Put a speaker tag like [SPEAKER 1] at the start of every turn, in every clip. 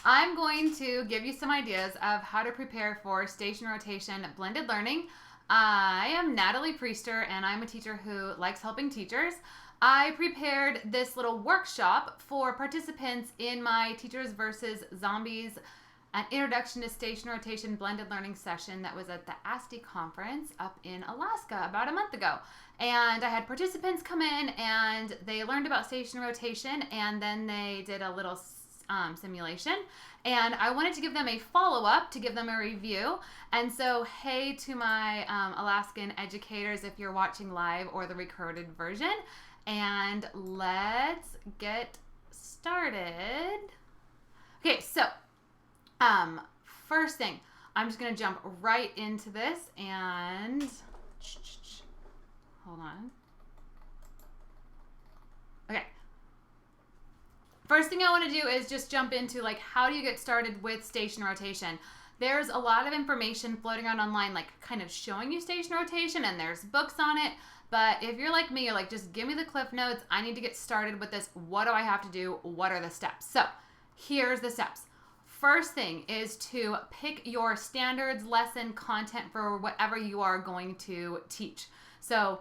[SPEAKER 1] I'm going to give you some ideas of how to prepare for station rotation blended learning. I am Natalie Priester, and I'm a teacher who likes helping teachers. I prepared this little workshop for participants in my Teachers versus Zombies, an Introduction to Station Rotation blended learning session that was at the ASTE conference up in Alaska about a month ago. And I had participants come in and they learned about station rotation, and then they did a little simulation, and I wanted to give them a follow-up, to give them a review. And so, hey to my Alaskan educators, if you're watching live or the recorded version, and let's get started. Okay, so first thing, I'm just going to jump right into this, and hold on. Okay. First thing I want to do is just jump into, like, how do you get started with station rotation? There's a lot of information floating around online, like, kind of showing you station rotation, and there's books on it. But if you're like me, you're like, just give me the cliff notes. I need to get started with this. What do I have to do? What are the steps? So here's the steps. First thing is to pick your standards lesson content for whatever you are going to teach. So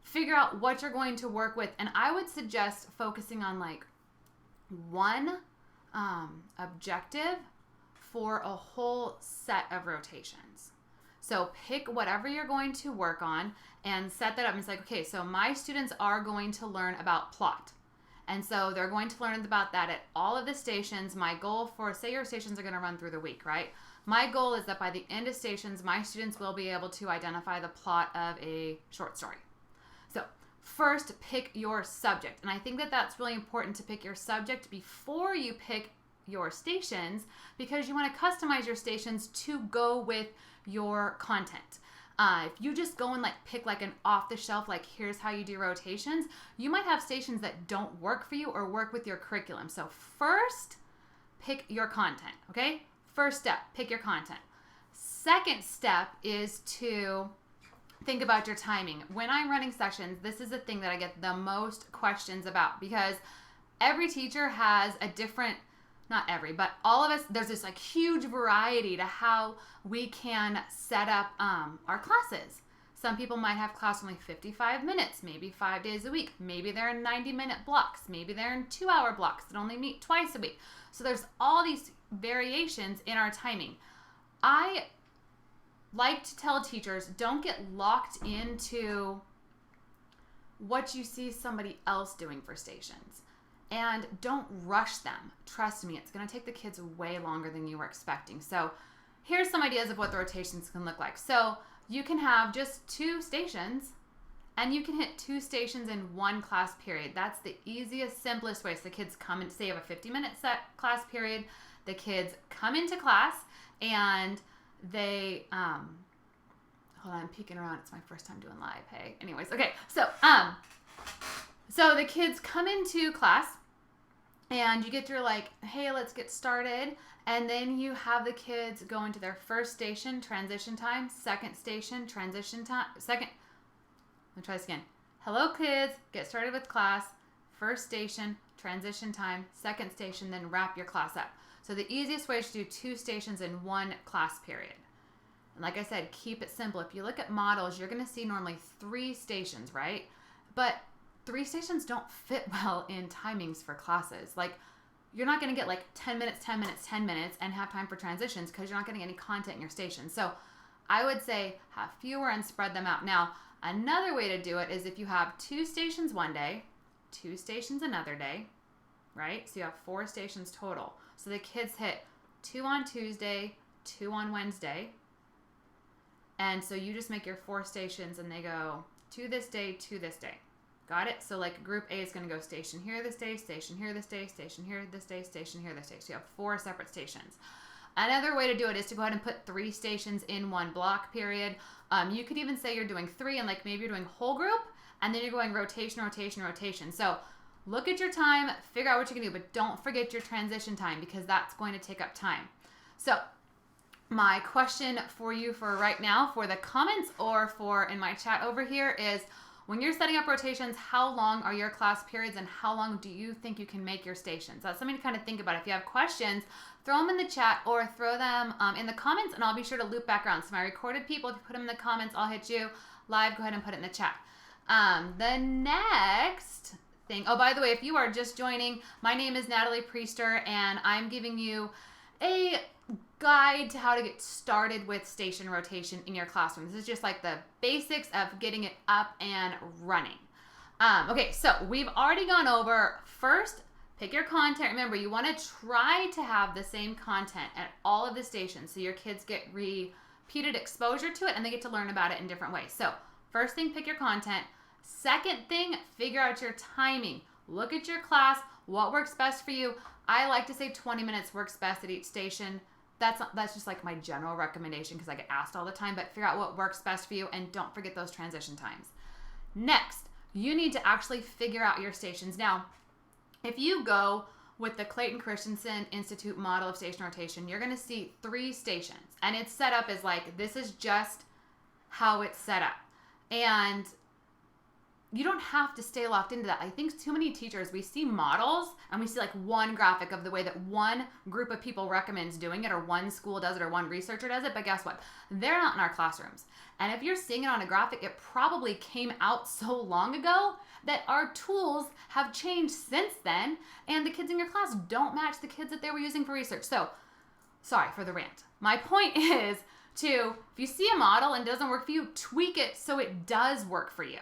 [SPEAKER 1] figure out what you're going to work with. And I would suggest focusing on, like, one objective for a whole set of rotations. So pick whatever you're going to work on and set that up. And it's like, okay, so my students are going to learn about plot. And so they're going to learn about that at all of the stations. My goal for, say your stations are going to run through the week, right? My goal is that by the end of stations, my students will be able to identify the plot of a short story. So first, pick your subject. And I think that that's really important, to pick your subject before you pick your stations, because you want to customize your stations to go with your content. If you just go and pick an off-the-shelf, here's how you do rotations, you might have stations that don't work for you or work with your curriculum. So first, pick your content, okay? First step, pick your content. Second step is to think about your timing. When I'm running sessions, this is the thing that I get the most questions about, because every teacher has a different, not every, but all of us, there's this huge variety to how we can set up our classes. Some people might have class only 55 minutes, maybe 5 days a week. Maybe they're in 90-minute blocks. Maybe they're in 2-hour blocks that only meet twice a week. So there's all these variations in our timing. I like to tell teachers, don't get locked into what you see somebody else doing for stations. And don't rush them. Trust me, it's going to take the kids way longer than you were expecting. So here's some ideas of what the rotations can look like. So you can have just 2 stations, and you can hit 2 stations in one class period. That's the easiest, simplest way. So the kids come in, say you have a 50-minute set class period. The kids come into class, and they, hold on, I'm peeking around. It's my first time doing live, hey? Anyways, okay. So the kids come into class, and you get your hey, let's get started. And then you have the kids go into their first station, transition time, second station, transition time, second. Let me try this again. Hello, kids. Get started with class. First station, transition time, second station, then wrap your class up. So the easiest way is to do 2 stations in one class period. And like I said, keep it simple. If you look at models, you're going to see normally 3 stations, right? But 3 stations don't fit well in timings for classes. You're not going to get 10 minutes, 10 minutes, 10 minutes and have time for transitions, because you're not getting any content in your station. So I would say have fewer and spread them out. Now, another way to do it is if you have 2 stations one day, 2 stations another day, right? So you have 4 stations total. So the kids hit 2 on Tuesday, 2 on Wednesday. And so you just make your 4 stations, and they go to this day, to this day. Got it? So group A is going to go station here this day, station here this day, station here this day, station here this day. So you have 4 separate stations. Another way to do it is to go ahead and put 3 stations in one block period. You could even say you're doing 3, and maybe you're doing whole group, and then you're going rotation, rotation, rotation. So look at your time, figure out what you can do, but don't forget your transition time, because that's going to take up time. So my question for you for right now, for the comments or for in my chat over here, is when you're setting up rotations, how long are your class periods and how long do you think you can make your stations? That's something to kind of think about. If you have questions, throw them in the chat or throw them in the comments, and I'll be sure to loop back around. So my recorded people, if you put them in the comments, I'll hit you live. Go ahead and put it in the chat. The next thing, oh, by the way, if you are just joining, my name is Natalie Priester, and I'm giving you a guide to how to get started with station rotation in your classroom. This is just like the basics of getting it up and running. Okay, so we've already gone over first, pick your content. Remember, you want to try to have the same content at all of the stations so your kids get repeated exposure to it and they get to learn about it in different ways. So first thing, pick your content. Second thing, figure out your timing. Look at your class, what works best for you. I like to say 20 minutes works best at each station. That's just like my general recommendation because I get asked all the time, but figure out what works best for you and don't forget those transition times. Next, you need to actually figure out your stations. Now, if you go with the Clayton Christensen Institute model of station rotation, you're going to see 3 stations, and it's set up as like, this is just how it's set up. And you don't have to stay locked into that. I think too many teachers, we see models and we see like one graphic of the way that one group of people recommends doing it, or one school does it, or one researcher does it. But guess what? They're not in our classrooms. And if you're seeing it on a graphic, it probably came out so long ago that our tools have changed since then. And the kids in your class don't match the kids that they were using for research. So sorry for the rant. My point is to, if you see a model and it doesn't work for you, tweak it so it does work for you.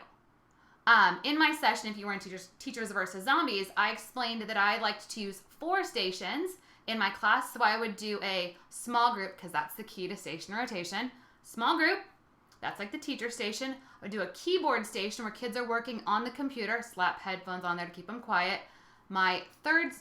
[SPEAKER 1] In my session, if you were in Teachers versus Zombies, I explained that I liked to use 4 stations in my class. So I would do a small group, because that's the key to station rotation. Small group, that's like the teacher station. I would do a keyboard station where kids are working on the computer, slap headphones on there to keep them quiet. My third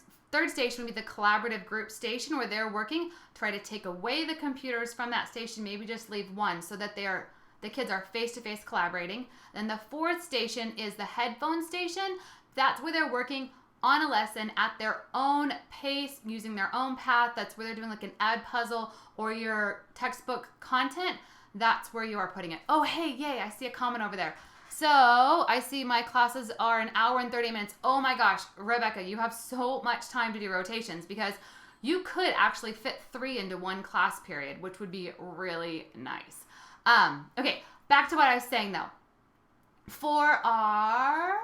[SPEAKER 1] station would be the collaborative group station where they're working. Try to take away the computers from that station, maybe just leave one so that the kids are face-to-face collaborating. Then the 4th station is the headphone station. That's where they're working on a lesson at their own pace, using their own path. That's where they're doing like an ad puzzle or your textbook content. That's where you are putting it. Oh, hey, yay, I see a comment over there. So I see my classes are an hour and 30 minutes. Oh my gosh, Rebecca, you have so much time to do rotations because you could actually fit 3 into one class period, which would be really nice. Okay, back to what I was saying though. For our,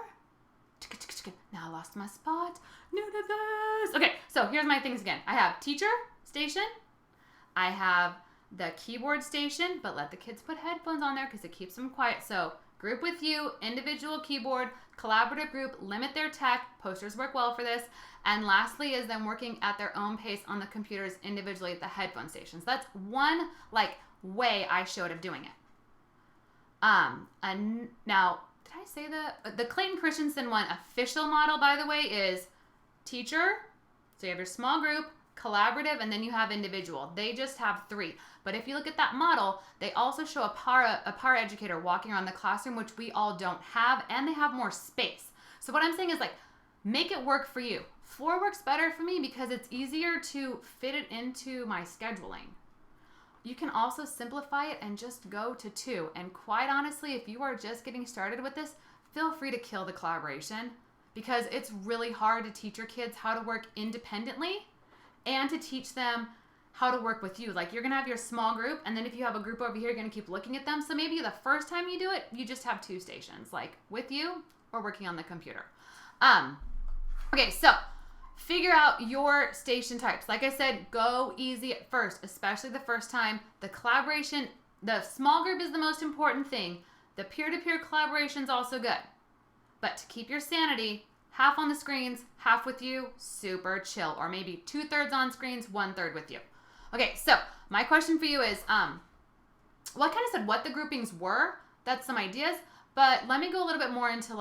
[SPEAKER 1] now I lost my spot, new to this. Okay, so here's my things again. I have teacher station. I have the keyboard station, but let the kids put headphones on there because it keeps them quiet. So group with you, individual keyboard, collaborative group, limit their tech. Posters work well for this. And lastly is them working at their own pace on the computers individually at the headphone stations. That's one way I showed of doing it. And now, did I say the Clayton Christensen one official model, by the way, is teacher. So you have your small group, collaborative, and then you have individual. They just have 3. But if you look at that model, they also show a para educator walking around the classroom, which we all don't have, and they have more space. So what I'm saying is make it work for you. 4 works better for me because it's easier to fit it into my scheduling. You can also simplify it and just go to 2. And quite honestly, if you are just getting started with this, feel free to kill the collaboration because it's really hard to teach your kids how to work independently and to teach them how to work with you. Like you're going to have your small group, and then if you have a group over here, you're going to keep looking at them. So maybe the first time you do it, you just have 2 stations, like with you or working on the computer. Okay, so figure out your station types. Like I said, go easy at first, especially the first time. The collaboration, the small group is the most important thing. The peer-to-peer collaboration is also good. But to keep your sanity, half on the screens, half with you, super chill. Or maybe 2/3 on screens, 1/3 with you. Okay, so my question for you is, well, I kind of said what the groupings were. That's some ideas. But let me go a little bit more into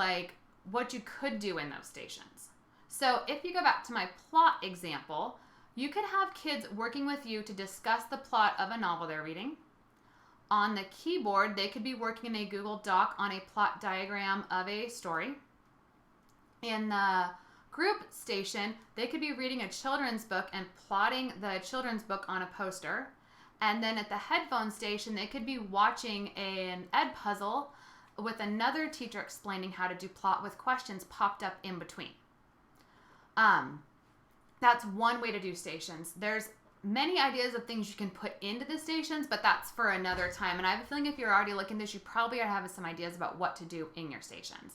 [SPEAKER 1] what you could do in those stations. So if you go back to my plot example, you could have kids working with you to discuss the plot of a novel they're reading. On the keyboard, they could be working in a Google Doc on a plot diagram of a story. In the group station, they could be reading a children's book and plotting the children's book on a poster. And then at the headphone station, they could be watching an ed puzzle with another teacher explaining how to do plot with questions popped up in between. That's one way to do stations. There's many ideas of things you can put into the stations, but that's for another time. And I have a feeling if you're already looking at this, you probably are having some ideas about what to do in your stations.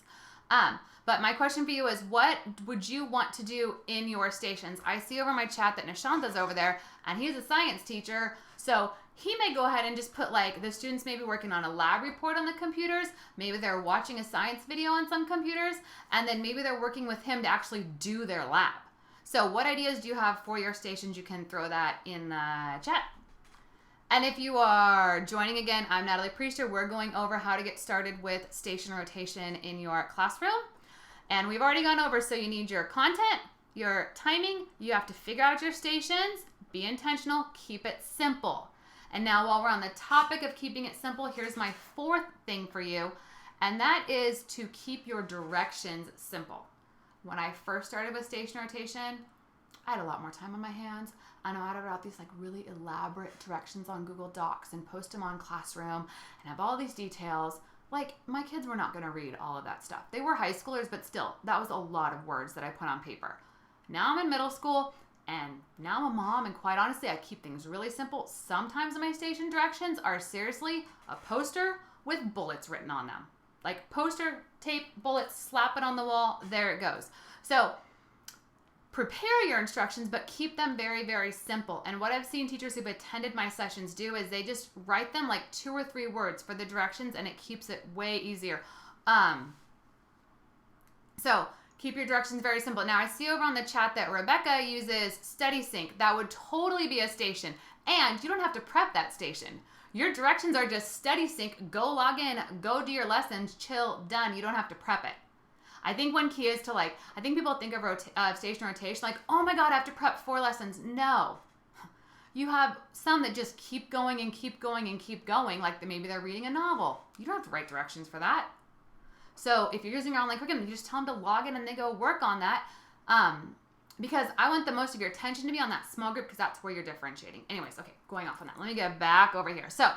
[SPEAKER 1] But my question for you is, what would you want to do in your stations? I see over my chat that Nishanta's over there, and he's a science teacher, so he may go ahead and just put like the students may be working on a lab report on the computers, maybe they're watching a science video on some computers, and then maybe they're working with him to actually do their lab. So what ideas do you have for your stations? You can throw that in the chat. And if you are joining again, I'm Natalie Priester. We're going over how to get started with station rotation in your classroom. And we've already gone over, so you need your content, your timing, you have to figure out your stations, be intentional, keep it simple. And now while we're on the topic of keeping it simple, here's my fourth thing for you, and that is to keep your directions simple. When I first started with station rotation, I had a lot more time on my hands. I know how to write these like really elaborate directions on Google Docs and post them on Classroom and have all these details. Like, my kids were not going to read all of that stuff. They were high schoolers, but still, that was a lot of words that I put on paper. Now I'm in middle school, and now I'm a mom, and quite honestly, I keep things really simple. Sometimes my station directions are seriously a poster with bullets written on them. Like poster, tape, bullets, slap it on the wall, there it goes. So prepare your instructions, but keep them very, very simple. And what I've seen teachers who've attended my sessions do is they just write them like 2 or 3 words for the directions, and it keeps it way easier. So keep your directions very simple. Now I see over on the chat that Rebecca uses Study Sync. That would totally be a station. And you don't have to prep that station. Your directions are just Study Sync, go log in, go do your lessons, chill, done. You don't have to prep it. I think one key is to I think people think of station rotation like, oh my God, I have to prep 4 lessons. No. You have some that just keep going and keep going and keep going. Like maybe they're reading a novel. You don't have to write directions for that. So if you're using your online curriculum, you just tell them to log in and they go work on that. Because I want the most of your attention to be on that small group because that's where you're differentiating. Anyways, okay, going off on that. Let me get back over here. So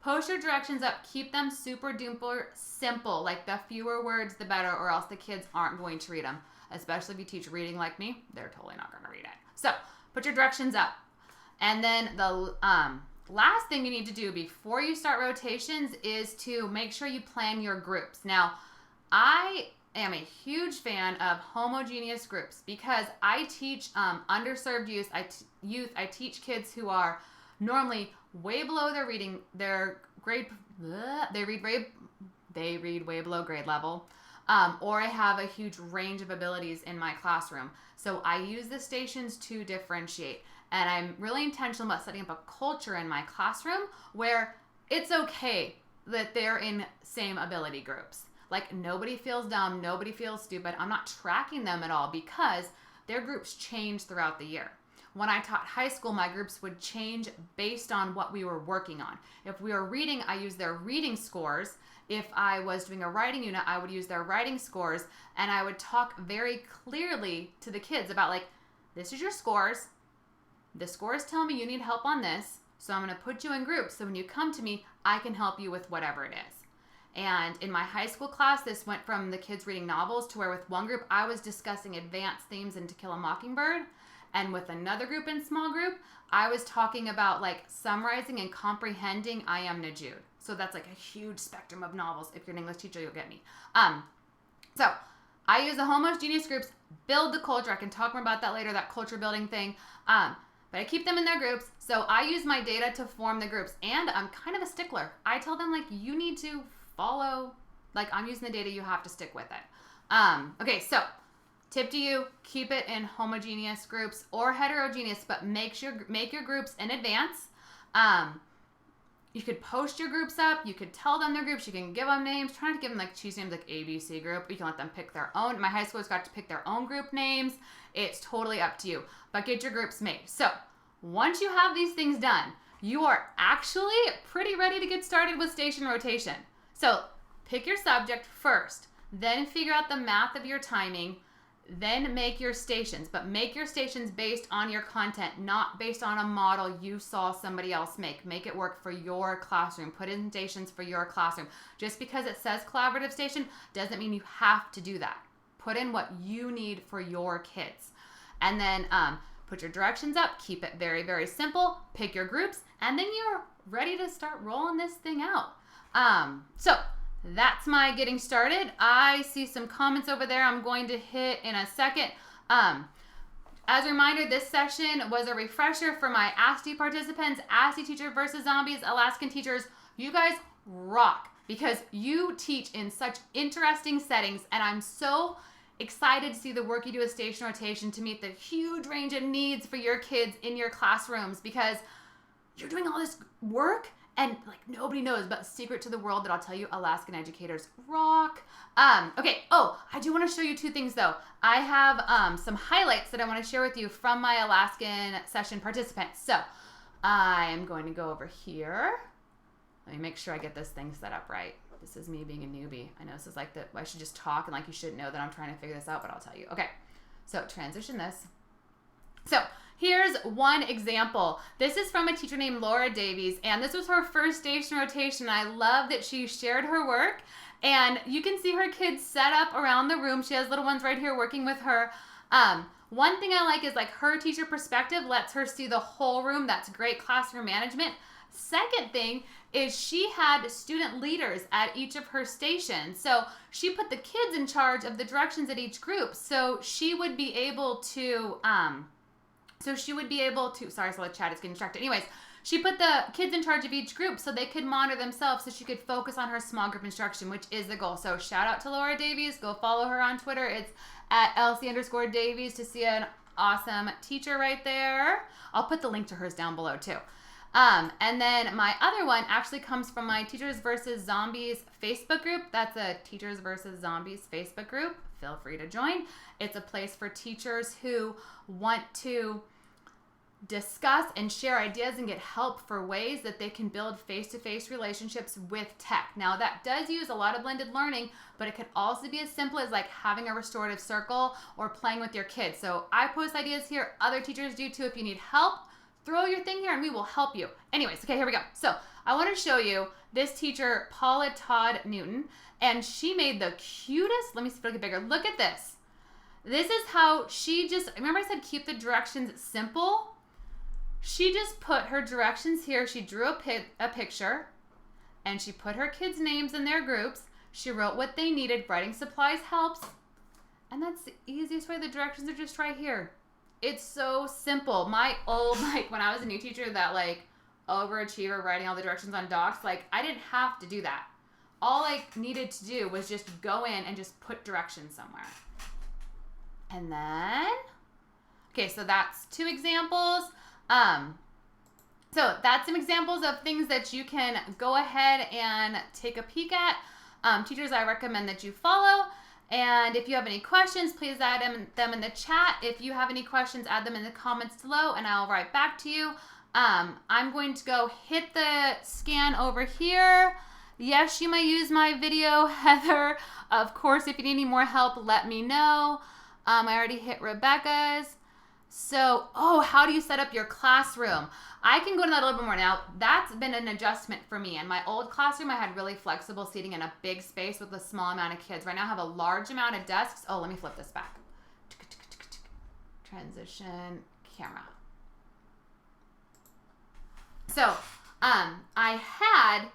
[SPEAKER 1] post your directions up. Keep them super duper simple. Like the fewer words, the better, or else the kids aren't going to read them. Especially if you teach reading like me, they're totally not going to read it. So put your directions up. And then the last thing you need to do before you start rotations is to make sure you plan your groups. Now, I am a huge fan of homogeneous groups because I teach underserved youth. I teach kids who are normally way below their grade. They read way below grade level, or I have a huge range of abilities in my classroom. So I use the stations to differentiate, and I'm really intentional about setting up a culture in my classroom where it's okay that they're in same ability groups. Like nobody feels dumb, nobody feels stupid. I'm not tracking them at all because their groups change throughout the year. When I taught high school, my groups would change based on what we were working on. If we were reading, I used their reading scores. If I was doing a writing unit, I would use their writing scores, and I would talk very clearly to the kids about like, this is your scores. The scores tell me you need help on this, so I'm going to put you in groups. So when you come to me, I can help you with whatever it is. And in my high school class, this went from the kids reading novels to where with one group, I was discussing advanced themes in To Kill a Mockingbird. And with another group in small group, I was talking about like summarizing and comprehending I Am Najud. So that's like a huge spectrum of novels. If you're an English teacher, you'll get me. So I use the homogeneous groups, build the culture. I can talk more about that later, that culture building thing. But I keep them in their groups. So I use my data to form the groups. And I'm kind of a stickler. I tell them like, you need to follow, like I'm using the data, you have to stick with it. Okay, so tip to you, keep it in homogeneous groups or heterogeneous, but make your groups in advance. You could post your groups up, you could tell them their groups, you can give them names, try not to give them like cheesy names like ABC group, you can let them pick their own. My high schoolers got to pick their own group names. It's totally up to you, but get your groups made. So once you have these things done, you are actually pretty ready to get started with station rotation. So pick your subject first, then figure out the math of your timing, Then make your stations, but make your stations based on your content, not based on a model you saw somebody else make. Make it work for your classroom. Put in stations for your classroom. Just because it says collaborative station doesn't mean you have to do that. Put in what you need for your kids. And then put your directions up. Keep it very, very simple. Pick your groups, and then you're ready to start rolling this thing out. So that's my getting started. I see some comments over there I'm going to hit in a second. As a reminder, this session was a refresher for my ASTE participants. ASTE Teacher versus Zombies, Alaskan teachers, you guys rock because you teach in such interesting settings, and I'm so excited to see the work you do with station rotation to meet the huge range of needs for your kids in your classrooms, because you're doing all this work and like nobody knows, but secret to the world that I'll tell you, Alaskan educators rock. Okay. Oh, I do want to show you two things though. I have some highlights that I want to share with you from my Alaskan session participants. So I am going to go over here. Let me make sure I get this thing set up right. This is me being a newbie. I know this is like I should just talk and like you shouldn't know that I'm trying to figure this out, but I'll tell you. Okay. So transition this. So here's one example. This is from a teacher named Laura Davies, and this was her first station rotation. I love that she shared her work, and you can see her kids set up around the room. She has little ones right here working with her. One thing I like is like her teacher perspective lets her see the whole room. That's great classroom management. Second thing is she had student leaders at each of her stations. So she put the kids in charge of the directions at each group. So she would be able to, sorry, so the chat is getting distracted. Anyways, she put the kids in charge of each group so they could monitor themselves so she could focus on her small group instruction, which is the goal. So shout out to Laura Davies. Go follow her on Twitter. It's at Elsie_Davies to see an awesome teacher right there. I'll put the link to hers down below too. And then my other one actually comes from my Teachers versus Zombies Facebook group. That's a Teachers versus Zombies Facebook group. Feel free to join. It's a place for teachers who want to discuss and share ideas and get help for ways that they can build face-to-face relationships with tech. Now that does use a lot of blended learning, but it could also be as simple as like having a restorative circle or playing with your kids. So I post ideas here. Other teachers do too. If you need help, throw your thing here and we will help you. Anyways, okay, here we go. So I want to show you this teacher, Paula Todd Newton, and she made the cutest, let me see if I can get bigger. Look at this. This is how she just, remember I said keep the directions simple? She just put her directions here. She drew a picture and she put her kids' names in their groups. She wrote what they needed. Writing supplies helps. And that's the easiest way. The directions are just right here. It's so simple. My old, like when I was a new teacher, that like overachiever writing all the directions on docs, like I didn't have to do that. All I needed to do was just go in and just put directions somewhere. And then, okay, so that's two examples. So that's some examples of things that you can go ahead and take a peek at. Teachers I recommend that you follow. And if you have any questions, please add them in the chat. If you have any questions, add them in the comments below and I'll write back to you. I'm going to go hit the scan over here. Yes, you may use my video, Heather. Of course, if you need any more help, let me know. I already hit Rebecca's. So, how do you set up your classroom? I can go into that a little bit more now. That's been an adjustment for me. In my old classroom, I had really flexible seating in a big space with a small amount of kids. Right now I have a large amount of desks. Oh, let me flip this back. Transition camera. So, I had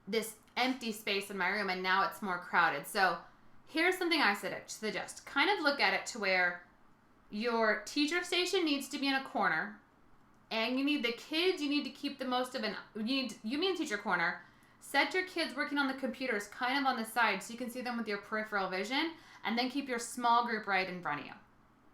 [SPEAKER 1] this empty space in my room and now it's more crowded. So, here's something I suggest. Kind of look at it to where your teacher station needs to be in a corner, and you need the kids, you need to keep the most of you mean teacher corner. Set your kids working on the computers kind of on the side so you can see them with your peripheral vision, and then keep your small group right in front of you.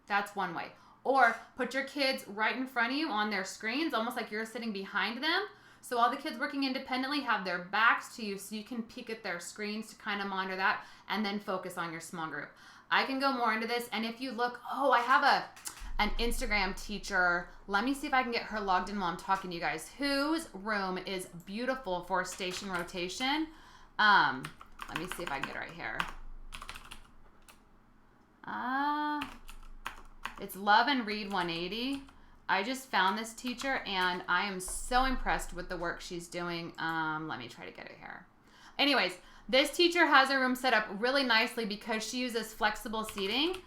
[SPEAKER 1] That's one way. Or put your kids right in front of you on their screens, almost like you're sitting behind them. So all the kids working independently have their backs to you so you can peek at their screens to kind of monitor that and then focus on your small group. I can go more into this, and if you look, I have an Instagram teacher. Let me see if I can get her logged in while I'm talking to you guys, whose room is beautiful for station rotation. Let me see if I can get it right here. It's Love and Read 180. I just found this teacher and I am so impressed with the work she's doing. Let me try to get it here. Anyways, this teacher has her room set up really nicely because she uses flexible seating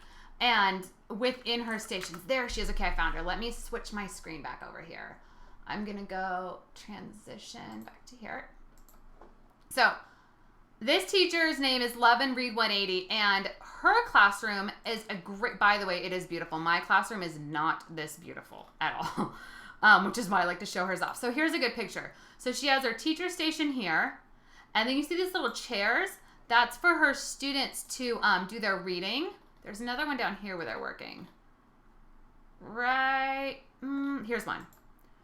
[SPEAKER 1] and within her stations. There she is. Okay, I found her. Let me switch my screen back over here. I'm going to go transition back to here. So this teacher's name is Love and Read 180, and her classroom is a great, by the way, it is beautiful. My classroom is not this beautiful at all, which is why I like to show hers off. So here's a good picture. So she has her teacher station here, and then you see these little chairs. That's for her students to do their reading. There's another one down here where they're working. Right, here's one.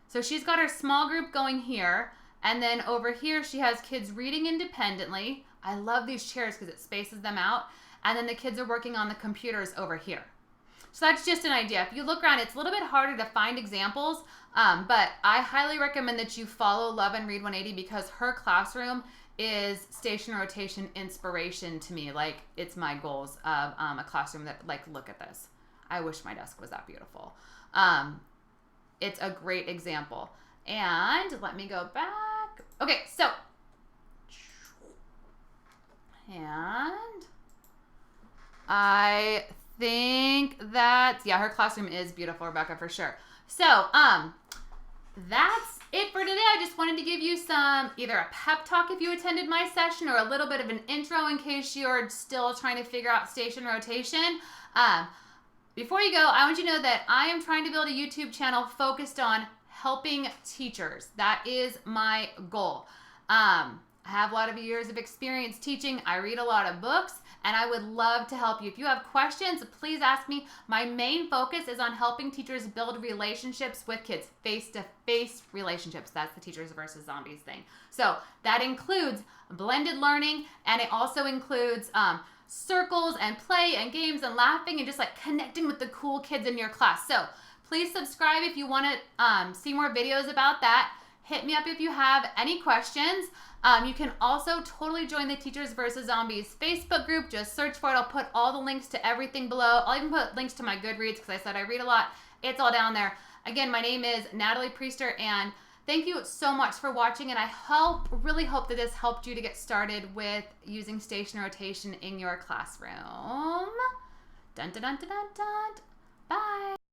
[SPEAKER 1] So she's got her small group going here, and then over here she has kids reading independently. I love these chairs because it spaces them out. And then the kids are working on the computers over here. So that's just an idea. If you look around, it's a little bit harder to find examples, but I highly recommend that you follow Love and Read 180 because her classroom is station rotation inspiration to me. Like, it's my goals of a classroom that, like, look at this. I wish my desk was that beautiful. It's a great example. And let me go back. Okay, so, and I think that, yeah, her classroom is beautiful, Rebecca, for sure. So, that's it for today. I just wanted to give you some, either a pep talk if you attended my session or a little bit of an intro in case you're still trying to figure out station rotation. Before you go, I want you to know that I am trying to build a YouTube channel focused on helping teachers. That is my goal. I have a lot of years of experience teaching. I read a lot of books, and I would love to help you. If you have questions, please ask me. My main focus is on helping teachers build relationships with kids, face-to-face relationships. That's the Teachers versus Zombies thing. So that includes blended learning, and it also includes circles and play and games and laughing and just like connecting with the cool kids in your class. So please subscribe if you want to see more videos about that. Hit me up if you have any questions. You can also totally join the Teachers versus Zombies Facebook group. Just search for it. I'll put all the links to everything below. I'll even put links to my Goodreads because I said I read a lot. It's all down there. Again, my name is Natalie Priester, and thank you so much for watching, and I really hope that this helped you to get started with using station rotation in your classroom. Dun, dun, dun, dun, dun, dun. Bye.